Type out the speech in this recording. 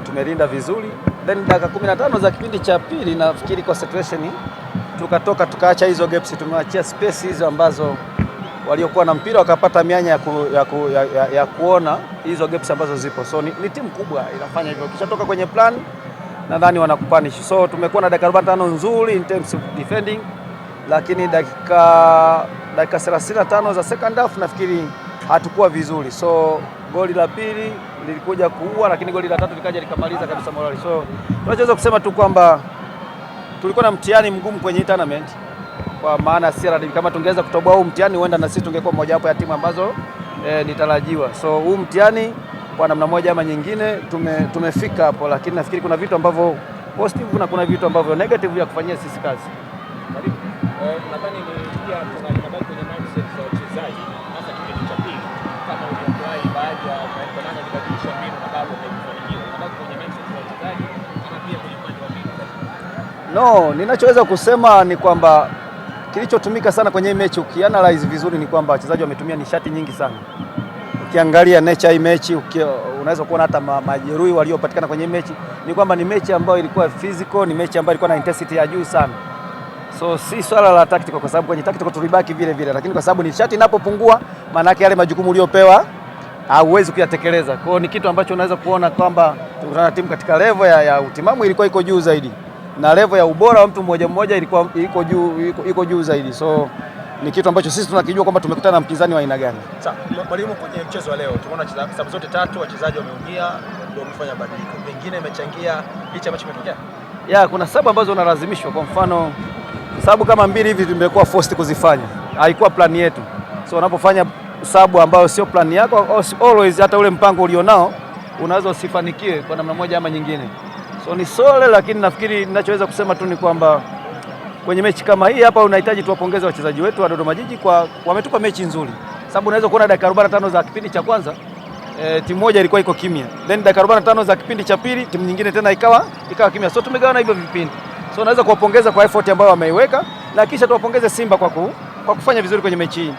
Tumelinda vizuri, then dakika 15 za kipindi cha pili nafikiri concentration tukatoka tukaacha hizo gaps, tumeachia space hizo ambazo waliokuwa na mpira wakapata mianya ya kuona hizo gaps ambazo zipo. So ni timu kubwa inafanya hivyo, ukishatoka kwenye plan nadhani wanakupanish. So tumekuwa na dakika 45 nzuri in terms of defending, lakini dakika 35 za second half nafikiri hatukuwa vizuri. So goli la pili lilikuja kuua, lakini goli la tatu likaja likamaliza kabisa morali. So tunachoweza kusema tu kwamba tulikuwa na mtihani mgumu kwenye tournament, kwa maana CRDB kama tungeweza kutoboa huu mtihani huenda na sisi tungekuwa moja wapo ya timu ambazo nitarajiwa. So huu mtihani kwa namna moja ama nyingine tumefika hapo, lakini nafikiri kuna vitu ambavyo positive na kuna vitu ambavyo negative ya kufanyia sisi kazi. Nadhani ni pia tunabaki kwenye mindset za wachezaji hasa kipindi cha pili, kama uliyokuwa baadhi ya wanafanya kubadilisha mbinu na bado haikufanikiwa. Tunabaki kwenye mindset za wachezaji kama pia kwenye upande wa mbinu. No, ninachoweza kusema ni kwamba kilichotumika sana kwenye mechi, ukianalyze vizuri, ni kwamba wachezaji wametumia nishati nyingi sana. Ukiangalia nature hii mechi, unaweza kuona hata majeruhi waliopatikana kwenye mechi, ni kwamba ni mechi ambayo ilikuwa physical, ni mechi ambayo ilikuwa na intensity ya juu sana. So si swala la tactical, kwa sababu kwenye tactical tulibaki vile vile, lakini kwa sababu nishati inapopungua, maana yake yale majukumu uliyopewa hauwezi kuyatekeleza. Kwa hiyo ni kitu ambacho unaweza kuona kwamba tukutana timu katika level ya utimamu ilikuwa iko juu zaidi, na level ya ubora wa mtu mmoja mmoja ilikuwa iko juu zaidi. So ni kitu ambacho sisi tunakijua kwamba tumekutana na mpinzani wa aina gani. Sasa mwalimu, kwenye mchezo wa leo tumeona sababu zote tatu wachezaji wameumia, ndio wamefanya badiliko. Pengine imechangia hicho ambacho kimetokea. Kuna sababu ambazo unalazimishwa. Kwa mfano sababu kama mbili hivi tumekuwa forced kuzifanya, haikuwa plan yetu. So unapofanya sababu ambayo sio plan yako, always hata ule mpango ulionao unaweza usifanikiwe kwa namna moja ama nyingine. So ni sole, lakini nafikiri ninachoweza kusema tu ni kwamba kwenye mechi kama hii hapa unahitaji tuwapongeze wachezaji wetu wa Dodoma Jiji kwa wametupa mechi nzuri. Sababu unaweza kuona dakika 45 za kipindi cha kwanza timu moja ilikuwa iko kimya, then dakika 45 za kipindi cha pili timu nyingine tena ikawa kimya. So tumegawana hivyo vipindi. So naweza kuwapongeza kwa effort ambayo wameiweka, na kisha tuwapongeze Simba kwa kufanya vizuri kwenye mechi hii.